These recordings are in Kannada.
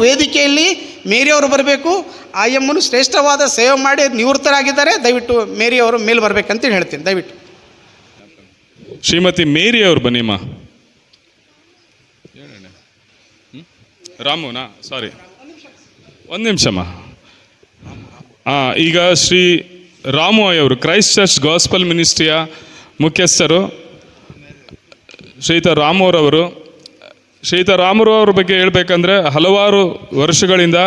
ವೇದಿಕೆಯಲ್ಲಿ ಮೇರಿಯವರು ಬರಬೇಕು. ಆ ಎಮ್ಮನು ಶ್ರೇಷ್ಠವಾದ ಸೇವೆ ಮಾಡಿ ನಿವೃತ್ತರಾಗಿದ್ದಾರೆ. ದಯವಿಟ್ಟು ಮೇರಿಯವರು ಮೇಲೆ ಬರಬೇಕಂತೇಳಿ ಹೇಳ್ತೀನಿ. ದಯವಿಟ್ಟು ಶ್ರೀಮತಿ ಮೇರಿ ಅವರು ಬನ್ನಿಮ್ಮ. ರಾಮುನಾ ಸಾರಿ, ಒಂದು ನಿಮಿಷಮ್ಮ. ಈಗ ಶ್ರೀ ರಾಮು ಅವರು ಕ್ರೈಸ್ಟ್ ಚರ್ಚ್ ಗಾಸ್ಪಲ್ ಮಿನಿಸ್ಟ್ರಿಯ ಮುಖ್ಯಸ್ಥರು ಶ್ರೀಯುತ ರಾಮುರವರು. ಶ್ರೀಯುತ ರಾಮುರವ್ರ ಬಗ್ಗೆ ಹೇಳಬೇಕಂದ್ರೆ ಹಲವಾರು ವರ್ಷಗಳಿಂದ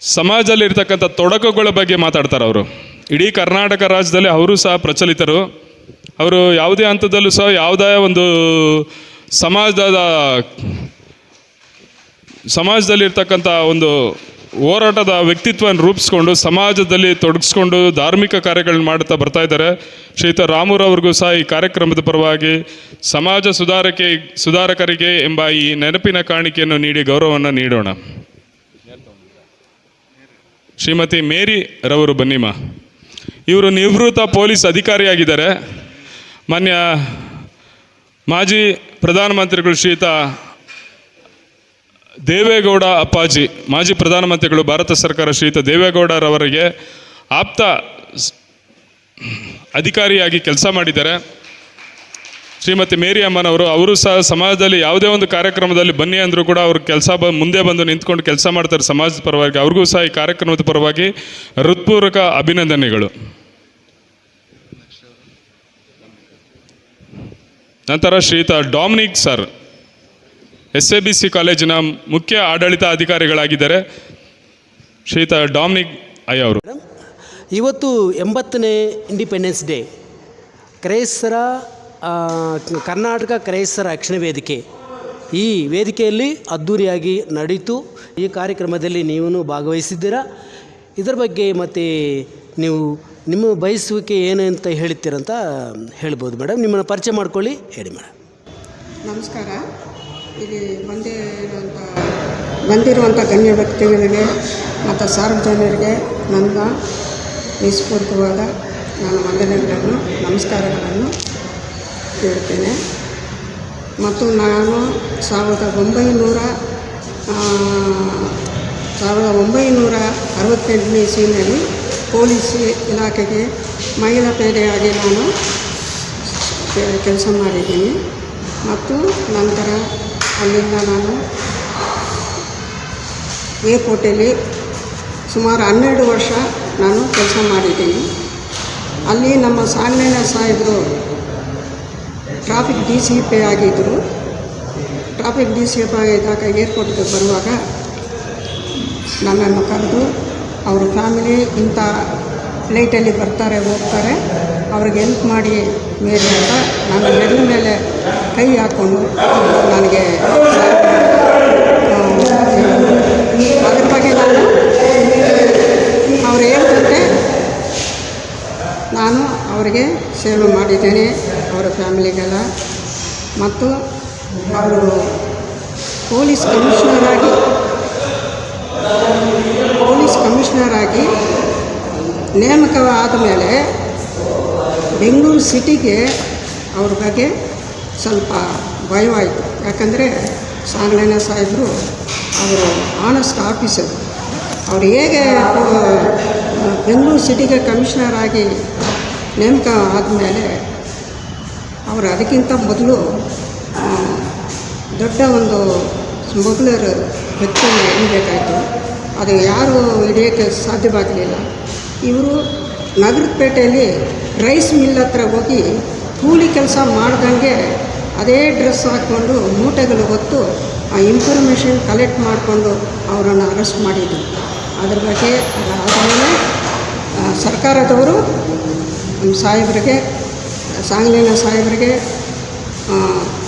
ಸಮಾಜದಲ್ಲಿರ್ತಕ್ಕಂಥ ತೊಡಕುಗಳ ಬಗ್ಗೆ ಮಾತಾಡ್ತಾರೆ ಅವರು. ಇಡೀ ಕರ್ನಾಟಕ ರಾಜ್ಯದಲ್ಲಿ ಅವರು ಸಹ ಪ್ರಚಲಿತರು. ಅವರು ಯಾವುದೇ ಹಂತದಲ್ಲೂ ಸಹ ಯಾವುದೇ ಒಂದು ಸಮಾಜದಲ್ಲಿರ್ತಕ್ಕಂಥ ಒಂದು ಹೋರಾಟದ ವ್ಯಕ್ತಿತ್ವವನ್ನು ರೂಪಿಸ್ಕೊಂಡು ಸಮಾಜದಲ್ಲಿ ತೊಡಗಿಸ್ಕೊಂಡು ಧಾರ್ಮಿಕ ಕಾರ್ಯಗಳನ್ನ ಮಾಡ್ತಾ ಬರ್ತಾ ಇದ್ದಾರೆ. ಶ್ರೀಯುತ ರಾಮುರವ್ರಿಗೂ ಸಹ ಈ ಕಾರ್ಯಕ್ರಮದ ಪರವಾಗಿ ಸಮಾಜ ಸುಧಾರಕರಿಗೆ ಎಂಬ ಈ ನೆನಪಿನ ಕಾಣಿಕೆಯನ್ನು ನೀಡಿ ಗೌರವವನ್ನು ನೀಡೋಣ. ಶ್ರೀಮತಿ ಮೇರಿ ರವರು ಬನ್ನಿಮ್ಮ. ಇವರು ನಿವೃತ್ತ ಪೊಲೀಸ್ ಅಧಿಕಾರಿಯಾಗಿದ್ದಾರೆ. ಮಾನ್ಯ ಮಾಜಿ ಪ್ರಧಾನಮಂತ್ರಿಗಳು ಶ್ರೀಯುತ ದೇವೇಗೌಡ ಅಪ್ಪಾಜಿ, ಮಾಜಿ ಪ್ರಧಾನಮಂತ್ರಿಗಳು ಭಾರತ ಸರ್ಕಾರ, ಶ್ರೀಯುತ ದೇವೇಗೌಡರವರಿಗೆ ಆಪ್ತ ಅಧಿಕಾರಿಯಾಗಿ ಕೆಲಸ ಮಾಡಿದ್ದಾರೆ. ಶ್ರೀಮತಿ ಮೇರಿ ಅಮ್ಮನವರು, ಅವರು ಸಹ ಸಮಾಜದಲ್ಲಿ ಯಾವುದೇ ಒಂದು ಕಾರ್ಯಕ್ರಮದಲ್ಲಿ ಬನ್ನಿ ಅಂದರೂ ಕೂಡ ಅವರು ಮುಂದೆ ಬಂದು ನಿಂತ್ಕೊಂಡು ಕೆಲಸ ಮಾಡ್ತಾರೆ ಸಮಾಜದ ಪರವಾಗಿ. ಅವ್ರಿಗೂ ಸಹ ಈ ಕಾರ್ಯಕ್ರಮದ ಪರವಾಗಿ ಹೃತ್ಪೂರ್ವಕ ಅಭಿನಂದನೆಗಳು. ನಂತರ ಶ್ರೀಯುತ ಡಾಮಿನಿಕ್ ಸರ್, SABC ಕಾಲೇಜಿನ ಮುಖ್ಯ ಆಡಳಿತ ಅಧಿಕಾರಿಗಳಾಗಿದ್ದಾರೆ. ಶ್ರೀಯುತ ಡಾಮಿನಿಕ್ ಐ ಅವರು. ಇವತ್ತು 80ನೇ ಇಂಡಿಪೆಂಡೆನ್ಸ್ ಡೇ. ಕರ್ನಾಟಕ ಕ್ರೈಸ್ತರ ರಕ್ಷಣಾ ವೇದಿಕೆ ಈ ವೇದಿಕೆಯಲ್ಲಿ ಅದ್ಧೂರಿಯಾಗಿ ನಡೀತು. ಈ ಕಾರ್ಯಕ್ರಮದಲ್ಲಿ ನೀವು ಭಾಗವಹಿಸಿದ್ದೀರಾ. ಇದರ ಬಗ್ಗೆ ಮತ್ತು ನೀವು ನಿಮ್ಮ ಬಯಸುವಿಕೆ ಏನು ಅಂತ ಹೇಳ್ತೀರಂತ ಹೇಳ್ಬೋದು ಮೇಡಮ್. ನಿಮ್ಮನ್ನು ಪರಿಚಯ ಮಾಡ್ಕೊಳ್ಳಿ, ಹೇಳಿ ಮೇಡಮ್. ನಮಸ್ಕಾರ. ಇಲ್ಲಿ ಬಂದಿರುವಂಥ ಗಣ್ಯ ವ್ಯಕ್ತಿಗಳಿಗೆ ಮತ್ತು ಸಾರ್ವಜನಿಕರಿಗೆ ನನ್ನ ನಿಸ್ಪೂರ್ವಕವಾದ ನಾನು ವಂದನೆಗಳನ್ನು ನಮಸ್ಕಾರಗಳನ್ನು ಹೇಳ್ತೇನೆ. ಮತ್ತು ನಾನು 1968ನೇ ಇಸ್ವಿಯಲ್ಲಿ ಪೊಲೀಸ್ ಇಲಾಖೆಗೆ ಮಹಿಳಾ ಪೇದೆಯಾಗಿ ನಾನು ಕೆಲಸ ಮಾಡಿದ್ದೀನಿ. ಮತ್ತು ನಂತರ ಅಲ್ಲಿಂದ ನಾನು ಏರ್ಪೋರ್ಟಲ್ಲಿ ಸುಮಾರು 12 ವರ್ಷ ನಾನು ಕೆಲಸ ಮಾಡಿದ್ದೀನಿ. ಅಲ್ಲಿ ನಮ್ಮ ಸಾಂಗ್ನೇನ ಸಾಹೇಬರು ಟ್ರಾಫಿಕ್ DCP ಆಗಿದ್ದರು. ಟ್ರಾಫಿಕ್ DCP ಆಗಿದ್ದಾಗ ಏರ್ಪೋರ್ಟ್ಗೆ ಬರುವಾಗ ನನ್ನನ್ನು ಕರೆದು ಅವ್ರ ಫ್ಯಾಮಿಲಿ ಇಂಥ ಫ್ಲೈಟಲ್ಲಿ ಬರ್ತಾರೆ ಹೋಗ್ತಾರೆ, ಅವ್ರಿಗೆ ಹೆಲ್ಪ್ ಮಾಡಿ ಮೇಲೆ ಅಂತ ನಾನು ಬೆರಳ ಮೇಲೆ ಕೈ ಹಾಕ್ಕೊಂಡು ನನಗೆ ಅದ್ರ ಬಗ್ಗೆ ನಾನು ಅವ್ರು ಹೇಳ್ದಂತೆ ನಾನು ಅವರಿಗೆ ಸೇವೆ ಮಾಡಿದ್ದೇನೆ, ಅವರ ಫ್ಯಾಮಿಲಿಗೆಲ್ಲ. ಮತ್ತು ಅವರು ಪೊಲೀಸ್ ಕಮಿಷನರ್ ಆಗಿ ನೇಮಕವಾದ ಮೇಲೆ ಬೆಂಗಳೂರು ಸಿಟಿಗೆ ಅವ್ರ ಬಗ್ಗೆ ಸ್ವಲ್ಪ ಭಯವಾಯಿತು. ಯಾಕಂದರೆ ಸಾಂಗ್ನೇನ ಸಾಹೇಬರು ಅವರು ಆನೆಸ್ಟ್ ಆಫೀಸರು. ಅವರು ಹೇಗೆ ಬೆಂಗಳೂರು ಸಿಟಿಗೆ ಕಮಿಷನರ್ ಆಗಿ ನೇಮಕ ಆದಮೇಲೆ ಅವರು ಅದಕ್ಕಿಂತ ಮೊದಲು ದೊಡ್ಡ ಒಂದು ಸ್ಮಗ್ಲರ್ ವ್ಯಕ್ತಿಯನ್ನು ಹಿಡಿಬೇಕಾಯಿತು. ಅದು ಯಾರು ಹಿಡಿಯೋಕ್ಕೆ ಸಾಧ್ಯವಾಗಲಿಲ್ಲ. ಇವರು ನಗರದ ಪೇಟೆಯಲ್ಲಿ ರೈಸ್ ಮಿಲ್ ಹತ್ರ ಹೋಗಿ ಕೂಲಿ ಕೆಲಸ ಮಾಡ್ದಂಗೆ ಅದೇ ಡ್ರೆಸ್ ಹಾಕ್ಕೊಂಡು ಮೂಟೆಗಳು ಹೊತ್ತು ಆ ಇನ್ಫಾರ್ಮೇಷನ್ ಕಲೆಕ್ಟ್ ಮಾಡಿಕೊಂಡು ಅವರನ್ನು ಅರೆಸ್ಟ್ ಮಾಡಿದರು. ಅದ್ರ ಬಗ್ಗೆ ಅದಾದಮೇಲೆ ಸರ್ಕಾರದವರು ನಮ್ಮ ಸಾಹೇಬರಿಗೆ, ಸಾಂಗ್ನೇನ ಸಾಹೇಬರಿಗೆ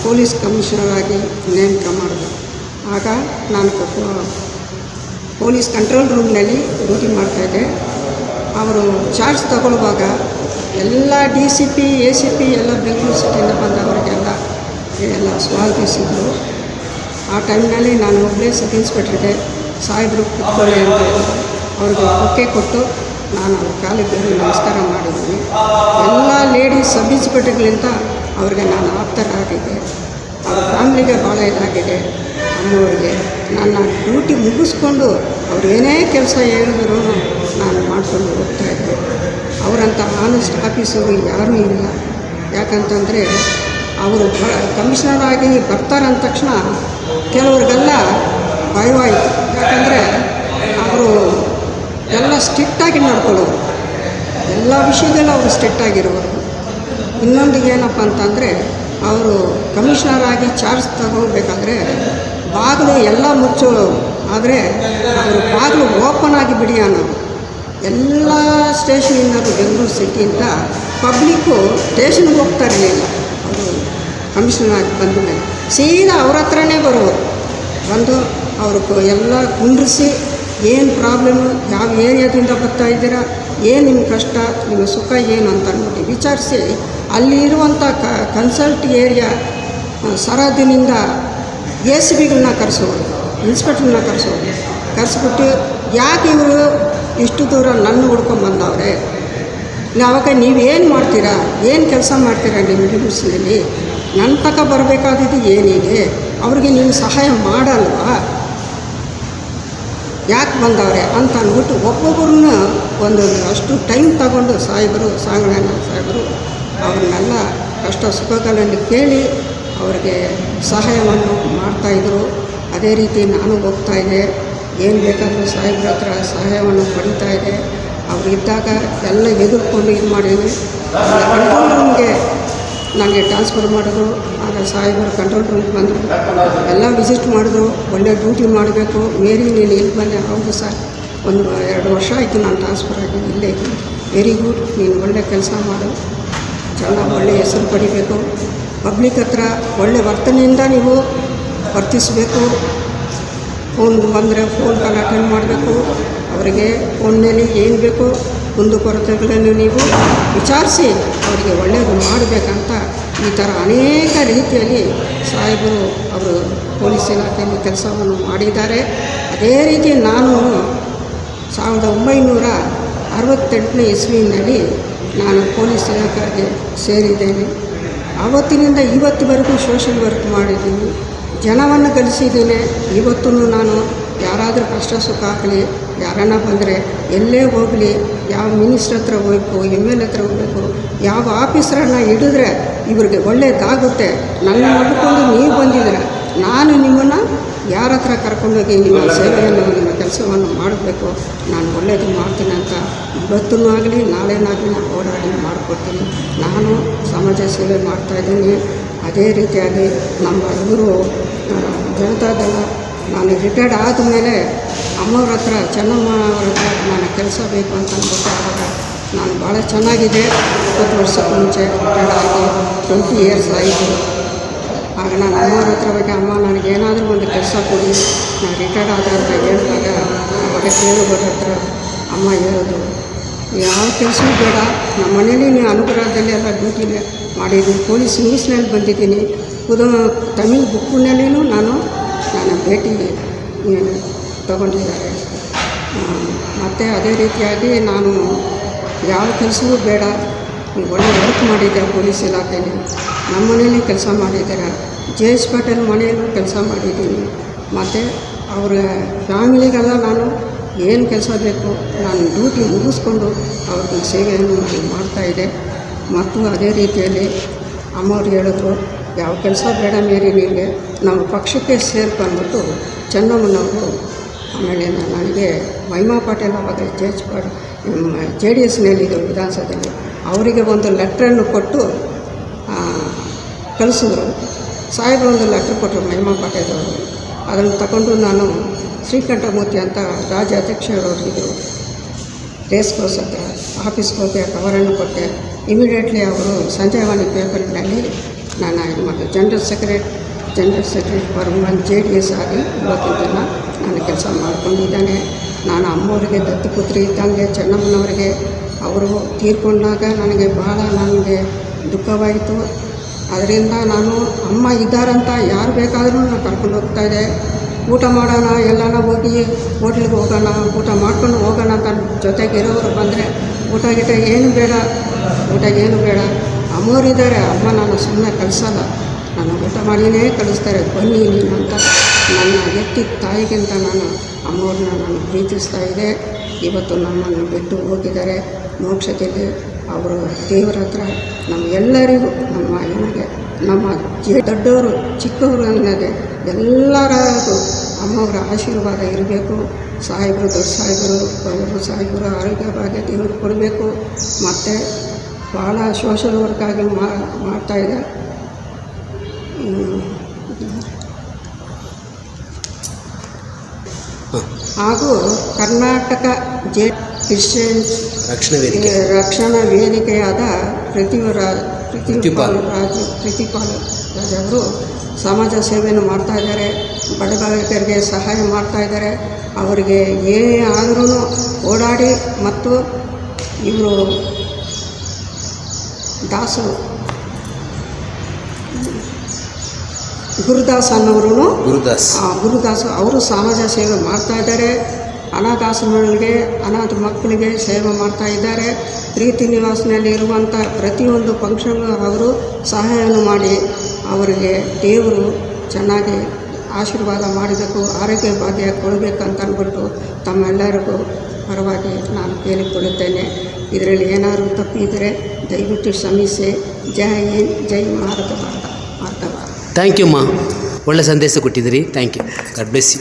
ಪೊಲೀಸ್ ಕಮಿಷನರ್ ಆಗಿ ನೇಮಕ ಮಾಡಿದ್ರು. ಆಗ ನಾನು ಪೊಲೀಸ್ ಕಂಟ್ರೋಲ್ ರೂಮ್ನಲ್ಲಿ ಡ್ಯೂಟಿ ಮಾಡ್ತಾಯಿದ್ದೆ. ಅವರು ಚಾರ್ಜ್ ತಗೊಳ್ಳುವಾಗ ಎಲ್ಲ DCP ACP ಎಲ್ಲ ಬೆಂಗಳೂರು ಸಿಟಿಯಿಂದ ಬಂದವರಿಗೆಲ್ಲ ಸ್ವಾಗತಿಸಿದರು. ಆ ಟೈಮ್ನಲ್ಲಿ ನಾನು ಒಬ್ಬಳೇ ಸಬ್ ಇನ್ಸ್ಪೆಕ್ಟ್ರಿಗೆ ಸಾಹೇಬರು ಕೂತ್ಕೊಳ್ಳಿ ಅಂತ ಅವ್ರಿಗೆ ಬೊಕ್ಕೆ ಕೊಟ್ಟು ನಾನು ಅವ್ರ ಕಾಲಿಗೆ ನಮಸ್ಕಾರ ಮಾಡಿದ್ದೀನಿ. ಎಲ್ಲ ಲೇಡೀಸ್ ಸಬ್ ಇನ್ಸ್ಪೆಕ್ಟರ್ಗಳಿಂದ ಅವ್ರಿಗೆ ನಾನು ಆಪ್ತರಾಗಿದ್ದೆ. ಅವ್ರ ಫ್ಯಾಮ್ಲಿಗೆ ಭಾಳ ಇದಾಗಿದೆ. ಅಮ್ಮವ್ರಿಗೆ ನನ್ನ ಡ್ಯೂಟಿ ಮುಗಿಸ್ಕೊಂಡು ಅವ್ರು ಏನೇ ಕೆಲಸ ಹೇಳಿದ್ರು ನಾನು ಮಾಡ್ಕೊಂಡು ಹೋಗ್ತಾಯಿದ್ದೆ. ಅವರಂಥ ಆನೆಸ್ಟ್ ಆಫೀಸರು ಯಾರೂ ಇಲ್ಲ. ಯಾಕಂತಂದರೆ ಅವರು ಕಮಿಷನರ್ ಆಗಿ ಬರ್ತಾರೆ ಅಂದ ತಕ್ಷಣ ಕೆಲವ್ರಿಗೆಲ್ಲ ಭಯವಾಯಿತು. ಯಾಕಂದರೆ ಅವರು ಎಲ್ಲ ಸ್ಟ್ರಿಕ್ಟಾಗಿ ನಡ್ಕೊಳ್ಳೋರು, ಎಲ್ಲ ವಿಷಯದಲ್ಲೂ ಅವರು ಸ್ಟ್ರಿಕ್ಟಾಗಿರೋರು. ಇನ್ನೊಂದು ಏನಪ್ಪ ಅಂತಂದರೆ ಅವರು ಕಮಿಷನರ್ ಆಗಿ ಚಾರ್ಜ್ ತಗೋಬೇಕಾದ್ರೆ ಬಾಗಿಲು ಎಲ್ಲ ಮುಚ್ಚೋರು, ಆದರೆ ಅವರು ಬಾಗಿಲು ಓಪನ್ ಆಗಿ ಬಿಡಿ ಅನ್ನೋರು. ಎಲ್ಲ ಸ್ಟೇಷನಿಂದಲೂ ಬೆಂಗಳೂರು ಸಿಟಿಯಿಂದ ಪಬ್ಲಿಕ್ಕು ಸ್ಟೇಷನ್ಗೆ ಹೋಗ್ತಾ ಇರಲಿಲ್ಲ. ಅವರು ಕಮಿಷನರ್ ಆಗಿ ಬಂದ ಮೇಲೆ ಸೀದಾ ಅವ್ರ ಹತ್ರನೇ ಬರುವರು. ಬಂದು ಅವರು ಎಲ್ಲ ಕುಂಡ್ರಿಸಿ ಏನು ಪ್ರಾಬ್ಲಮ್ಮು, ಯಾವ ಏರಿಯಾದಿಂದ ಬರ್ತಾ ಇದ್ದೀರಾ, ಏನು ನಿಮ್ಮ ಕಷ್ಟ, ನಿಮ್ಮ ಸುಖ ಏನು ಅಂತ ಅಂದ್ಬಿಟ್ಟು ವಿಚಾರಿಸಿ ಅಲ್ಲಿ ಇರುವಂಥ ಕನ್ಸಲ್ಟ್ ಏರಿಯಾ ಸರಹದ್ದಿನಿಂದ ACBಗಳನ್ನ ಕರೆಸೋರು, ಇನ್ಸ್ಪೆಕ್ಟ್ರನ್ನ ಕರೆಸ್ಬಿಟ್ಟು ಯಾಕೆ ಇವರು ಇಷ್ಟು ದೂರ ನನ್ನ ಹುಡ್ಕೊಂಬಂದವ್ರೆ, ಆವಾಗ ನೀವೇನು ಮಾಡ್ತೀರಾ, ಏನು ಕೆಲಸ ಮಾಡ್ತೀರಾ ನಿಮ್ಮ ಲಿಮಿಟ್ಸ್ನಲ್ಲಿ, ನನ್ನ ತಕ ಬರಬೇಕಾದಿದ್ದು ಏನಿದೆ, ಅವ್ರಿಗೆ ನೀವು ಸಹಾಯ ಮಾಡಲ್ವಾ, ಯಾಕೆ ಬಂದವ್ರೆ ಅಂತ ಅಂದ್ಬಿಟ್ಟು ಒಬ್ಬೊಬ್ಬರನ್ನ ಒಂದು ಅಷ್ಟು ಟೈಮ್ ತಗೊಂಡು ಸಾಂಗಳಣ್ಣ ಸಾಹೇಬರು ಅವ್ರನ್ನೆಲ್ಲ ಕಷ್ಟ ಸುಖಗಳನ್ನು ಕೇಳಿ ಅವ್ರಿಗೆ ಸಹಾಯವನ್ನು ಮಾಡ್ತಾಯಿದ್ರು. ಅದೇ ರೀತಿ ನಾನು ಹೋಗ್ತಾಯಿದ್ದೆ, ಏನು ಬೇಕಾದರೂ ಸಾಹೇಬ್ರ ಹತ್ರ ಸಹಾಯವನ್ನು ಪಡಿತಾಯಿದ್ದೆ. ಅವರಿದ್ದಾಗ ಎಲ್ಲ ಎದುರ್ಕೊಂಡು ಇದು ಮಾಡಿದ್ವಿ. ಕಂಟ್ರೋಲ್ ರೂಮ್ಗೆ ನನಗೆ ಟ್ರಾನ್ಸ್ಫರ್ ಮಾಡಿದ್ರು. ಆಗ ಸಾಹೇಬರು ಕಂಟ್ರೋಲ್ ರೂಮ್ಗೆ ಬಂದರು, ಎಲ್ಲ ವಿಸಿಟ್ ಮಾಡಿದ್ರು. ಒಳ್ಳೆ ಡ್ಯೂಟಿ ಮಾಡಬೇಕು, ಮೇರಿ ನೀನು ಇಲ್ಲಿ ಬಂದೆ. ಹೌದು ಸರ್, 1-2 ವರ್ಷ ಆಯಿತು ನಾನು ಟ್ರಾನ್ಸ್ಫರ್ ಆಗಿ ಇಲ್ಲೇ ಇದ್ದೀನಿ. ವೆರಿ ಗುಡ್, ನೀನು ಒಳ್ಳೆ ಕೆಲಸ ಮಾಡು, ಚೆನ್ನಾಗಿ ಒಳ್ಳೆ ಹೆಸರು ಪಡಿಬೇಕು, ಪಬ್ಲಿಕ್ ಹತ್ರ ಒಳ್ಳೆ ವರ್ತನೆಯಿಂದ ನೀವು ವರ್ತಿಸಬೇಕು. ಫೋನ್ ಬಂದರೆ ಫೋನ್ ಕಾಲ್ ಅಟೆಂಡ್ ಮಾಡಬೇಕು. ಅವರಿಗೆ ಫೋನ್ನಲ್ಲಿ ಏನು ಬೇಕೋ ಕುಂದುಕೊರತೆಗಳನ್ನು ನೀವು ವಿಚಾರಿಸಿ ಅವರಿಗೆ ಒಳ್ಳೆಯದು ಮಾಡಬೇಕಂತ ಈ ಥರ ಅನೇಕ ರೀತಿಯಲ್ಲಿ ಸಾಹೇಬರು ಅವರು ಪೊಲೀಸ್ ಇಲಾಖೆಯಲ್ಲಿ ಕೆಲಸವನ್ನು ಮಾಡಿದ್ದಾರೆ. ಅದೇ ರೀತಿ ನಾನು 1968ನೇ ಇಸ್ವಿನಲ್ಲಿ ನಾನು ಪೊಲೀಸ್ ಇಲಾಖೆಗೆ ಸೇರಿದ್ದೇನೆ. ಆವತ್ತಿನಿಂದ ಇವತ್ತಿವರೆಗೂ ಸೋಷಲ್ ವರ್ಕ್ ಮಾಡಿದ್ದೀನಿ, ಜನವನ್ನು ಗಳಿಸಿದ್ದೀನಿ. ಇವತ್ತೂ ನಾನು ಯಾರಾದರೂ ಕಷ್ಟ ಸುಖ ಆಗಲಿ, ಯಾರನ್ನ ಬಂದರೆ ಎಲ್ಲೇ ಹೋಗಲಿ, ಯಾವ ಮಿನಿಸ್ಟ್ರ್ ಹತ್ರ ಹೋಗ್ಬೇಕು, ML ಹತ್ರ ಹೋಗಬೇಕು, ಯಾವ ಆಫೀಸರನ್ನ ಹಿಡಿದ್ರೆ ಇವ್ರಿಗೆ ಒಳ್ಳೆಯದಾಗುತ್ತೆ, ನನ್ನ ನೋಡಿಕೊಂಡು ನೀವು ಬಂದಿದ್ದೀರ, ನಾನು ನಿಮ್ಮನ್ನು ಯಾರ ಹತ್ರ ಕರ್ಕೊಂಡೋಗಿ ನಿಮ್ಮ ಸೇವೆಯನ್ನು ನಿಮ್ಮ ಕೆಲಸವನ್ನು ಮಾಡಬೇಕು, ನಾನು ಒಳ್ಳೆಯದು ಮಾಡ್ತೀನಿ ಅಂತ ಇವತ್ತೂ ಆಗಲಿ ನಾಳೆನಾಗಲಿ ನಾನು ಓಡಾಡಿ ಮಾಡಿಕೊಡ್ತೀನಿ. ನಾನು ಸಮಾಜ ಸೇವೆ ಮಾಡ್ತಾಯಿದ್ದೀನಿ. ಅದೇ ರೀತಿಯಾಗಿ ನಮ್ಮ ಇವರು ಜನತಾದಳ ನಾನು ರಿಟೈರ್ಡ್ ಆದಮೇಲೆ ಅಮ್ಮವ್ರ ಹತ್ರ ಚೆನ್ನಮ್ಮ ಅವ್ರ ಹತ್ರ ನಾನು ಕೆಲಸ ಬೇಕು ಅಂತ ಅಂದ್ಬಿಟ್ಟು ಆವಾಗ ನಾನು ಭಾಳ ಚೆನ್ನಾಗಿದೆ. 20 ವರ್ಷಕ್ಕೆ ಮುಂಚೆ ರಿಟೈರ್ಡ್ ಆಗಿ 20 ಇಯರ್ಸ್ ಆಯಿತು. ಆಗ ನಾನು ಅಮ್ಮವ್ರ ಹತ್ರ ಬಗ್ಗೆ ಅಮ್ಮ ನನಗೇನಾದರೂ ಒಂದು ಕೆಲಸ ಕೊಡಿ, ನಾನು ರಿಟೈರ್ಡ್ ಆದ ಅಂತ ಹೇಳಿದಾಗ ಅವಾಗ ಕೇಳೋದ್ರ ಹತ್ರ ಅಮ್ಮ ಹೇಳೋದು, ಯಾವ ಕೆಲಸವೂ ಬೇಡ, ನಮ್ಮ ಮನೇಲಿ ನೀವು ಅನುಗ್ರಹದಲ್ಲಿ ಎಲ್ಲ ಡ್ಯೂಟಿನೇ ಮಾಡಿದ್ದೀನಿ, ಪೊಲೀಸ್ ನ್ಯೂಸ್ನಲ್ಲಿ ಬಂದಿದ್ದೀನಿ, ತಮಿಳ್ ಬುಕ್ನಲ್ಲಿಯೂ ನಾನು ಭೇಟಿ ತಗೊಂಡಿದ್ದಾರೆ. ಮತ್ತು ಅದೇ ರೀತಿಯಾಗಿ ನಾನು ಯಾವ ಕೆಲಸವೂ ಬೇಡ, ಒಳ್ಳೆ ವರ್ಕ್ ಮಾಡಿದ್ದೆ ಪೊಲೀಸ್ ಇಲಾಖೆಯಲ್ಲಿ, ನಮ್ಮ ಮನೇಲಿ ಕೆಲಸ ಮಾಡಿದ್ದಾರೆ, JS ಪಾಟೀಲ್ ಮನೆಯಲ್ಲೂ ಕೆಲಸ ಮಾಡಿದ್ದೀನಿ. ಮತ್ತು ಅವರ ಫ್ಯಾಮಿಲಿಗೆಲ್ಲ ನಾನು ಏನು ಕೆಲಸ ಬೇಕು ನಾನು ಡ್ಯೂಟಿ ಮುಗಿಸ್ಕೊಂಡು ಅವ್ರಿಗೆ ಸೇವೆಯನ್ನು ನಾನು ಮಾಡ್ತಾಯಿದ್ದೆ. ಮತ್ತು ಅದೇ ರೀತಿಯಲ್ಲಿ ಅಮ್ಮವ್ರು ಹೇಳಿದ್ರು, ಯಾವ ಕೆಲಸ ಬೇಡ ಮೇರಿ ನಿಮಗೆ, ನಮ್ಮ ಪಕ್ಷಕ್ಕೆ ಸೇರ್ಕೊಂಡ್ಬಿಟ್ಟು ಚೆನ್ನಮ್ಮನವರು ಆಮೇಲೆ ನನಗೆ ಮಹಿಮಾ ಪಾಟೀಲ್ ಅವಾಗ JDSನಲ್ಲಿದ್ದರು ವಿಧಾನಸಭೆಯಲ್ಲಿ, ಅವರಿಗೆ ಒಂದು ಲೆಟ್ರನ್ನು ಕೊಟ್ಟು ಕಳಿಸಿದ್ರು. ಸಾಹೇಬರು ಒಂದು ಲೆಟ್ರ್ ಕೊಟ್ಟರು ಮಹಿಮಾ ಪಾಟೀಲ್ ಅವರು. ಅದನ್ನು ತಗೊಂಡು ನಾನು ಶ್ರೀಕಂಠಮೂರ್ತಿ ಅಂತ ರಾಜ್ಯ ಅಧ್ಯಕ್ಷರವರಿದ್ದರು, ರೇಸ್ ಕೋರ್ಸ್ ಹತ್ರ ಆಫೀಸ್ಗೆ ಹೋಗಿ ಆ ಕವರನ್ನು ಕೊಟ್ಟೆ. ಇಮಿಡಿಯೇಟ್ಲಿ ಅವರು ಸಂಜಯವಾಣಿ ಪೇಪರ್ನಲ್ಲಿ ನಾನು ಮತ್ತು ಜನರಲ್ ಸೆಕ್ರೆಟರಿ ಫಾರ್ JDS ಆಗಿ ಇವತ್ತಿನ ದಿನ ನಾನು ಕೆಲಸ ಮಾಡ್ಕೊಂಡಿದ್ದೇನೆ. ನಾನು ಅಮ್ಮವರಿಗೆ ದತ್ತುಪುತ್ರಿ ಇದ್ದಂಗೆ ಚೆನ್ನಮ್ಮನವರಿಗೆ ಅವರು ತೀರ್ಕೊಂಡಾಗ ನನಗೆ ನನಗೆ ದುಃಖವಾಯಿತು. ಅದರಿಂದ ನಾನು ಅಮ್ಮ ಇದ್ದಾರಂತ ಯಾರು ಬೇಕಾದರೂ ನಾನು ಕರ್ಕೊಂಡು ಹೋಗ್ತಾಯಿದ್ದೆ. ಊಟ ಮಾಡೋಣ, ಎಲ್ಲನ ಹೋಗಿ ಹೋಟ್ಲಿಗೆ ಹೋಗೋಣ, ಊಟ ಮಾಡ್ಕೊಂಡು ಹೋಗೋಣ ಅಂತ ಜೊತೆಗಿರೋರು ಬಂದರೆ ಊಟ ಏನು ಬೇಡ, ಅಮ್ಮೋರಿದ್ದಾರೆ, ಅಮ್ಮ ನಾನು ಸುಮ್ಮನೆ ಕಳಿಸಲ್ಲ, ನಾನು ಊಟ ಮಾಡಿನೇ ಕಳಿಸ್ತಾರೆ, ಬನ್ನಿ ನೀನು ಅಂತ ನನ್ನ ಎತ್ತಿದ ತಾಯಿಗಿಂತ ನಾನು ಅಮ್ಮವ್ರನ್ನ ನಾನು ಪ್ರೀತಿಸ್ತಾ ಇದ್ದೆ. ಇವತ್ತು ನಮ್ಮನ್ನು ಬಿಟ್ಟು ಹೋಗಿದ್ದಾರೆ ಮೋಕ್ಷದಲ್ಲಿ. ಅವರು ದೇವರ ಹತ್ರ ನಮ್ಮೆಲ್ಲರಿಗೂ, ನಮ್ಮ ಇವರಿಗೆ, ನಮ್ಮ ದೊಡ್ಡವರು ಚಿಕ್ಕವರು ಅನ್ನೋದೇ ಎಲ್ಲರಿಗೂ ಅಮ್ಮವರ ಆಶೀರ್ವಾದ ಇರಬೇಕು. ಸಾಹೇಬರು, ದೊಡ್ಡ ಸಾಹೇಬರು, ಸಾಹೇಬರು ಆರೋಗ್ಯ ಭಾಗ್ಯ ದೇವರು ಕೊಡಬೇಕು. ಮತ್ತು ಭಾಳ ಸೋಷಲ್ ವರ್ಕಾಗಿ ಮಾಡ್ತಾಯಿದೆ. ಹಾಗೂ ಕರ್ನಾಟಕ ಕ್ರಿಶ್ಚಿಯನ್ ರಕ್ಷಣಾ ವೇದಿಕೆಯಾದ ಪ್ರತಿಪಾಲ್ ರಾಜ್ ಅವರು ಸಮಾಜ ಸೇವೆಯನ್ನು ಮಾಡ್ತಾಯಿದ್ದಾರೆ. ಬಡಬಗ್ಗರಿಗೆ ಸಹಾಯ ಮಾಡ್ತಾಯಿದ್ದಾರೆ. ಅವರಿಗೆ ಏನೇ ಆದ್ರೂ ಓಡಾಡಿ, ಮತ್ತು ಇವರು ಗುರುದಾಸ್ ಅನ್ನೋರು, ಗುರುದಾಸ್ ಅವರು ಸಮಾಜ ಸೇವೆ ಮಾಡ್ತಾಯಿದ್ದಾರೆ. ಅನಾಥಾಶ್ರಮಗಳಿಗೆ, ಅನಾಥ ಮಕ್ಕಳಿಗೆ ಸೇವೆ ಮಾಡ್ತಾ ಇದ್ದಾರೆ. ಪ್ರೀತಿ ನಿವಾಸನಲ್ಲಿ ಇರುವಂಥ ಪ್ರತಿಯೊಂದು ಫಂಕ್ಷನ್ಗೂ ಅವರು ಸಹಾಯವನ್ನು ಮಾಡಿ ಅವರಿಗೆ ದೇವರು ಚೆನ್ನಾಗಿ ಆಶೀರ್ವಾದ ಮಾಡಬೇಕು, ಆರೋಗ್ಯ ಭಾಗ್ಯ ಕೊಡಬೇಕಂತ ಅಂದ್ಬಿಟ್ಟು ತಮ್ಮೆಲ್ಲರಿಗೂ ಪರವಾಗಿ ನಾನು ಕೇಳಿಕೊಳ್ಳುತ್ತೇನೆ. ಇದರಲ್ಲಿ ಏನಾದರೂ ತಪ್ಪಿದರೆ ದಯವಿಟ್ಟು ಕ್ಷಮಿಸಿ. ಜೈ ಹಿಂದ್, ಜೈ ಭಾರತ ಮಾತಾ. ಥ್ಯಾಂಕ್ ಯು ಅಮ್ಮ, ಒಳ್ಳೆ ಸಂದೇಶ ಕೊಟ್ಟಿದ್ದೀರಿ. Thank you. God bless you.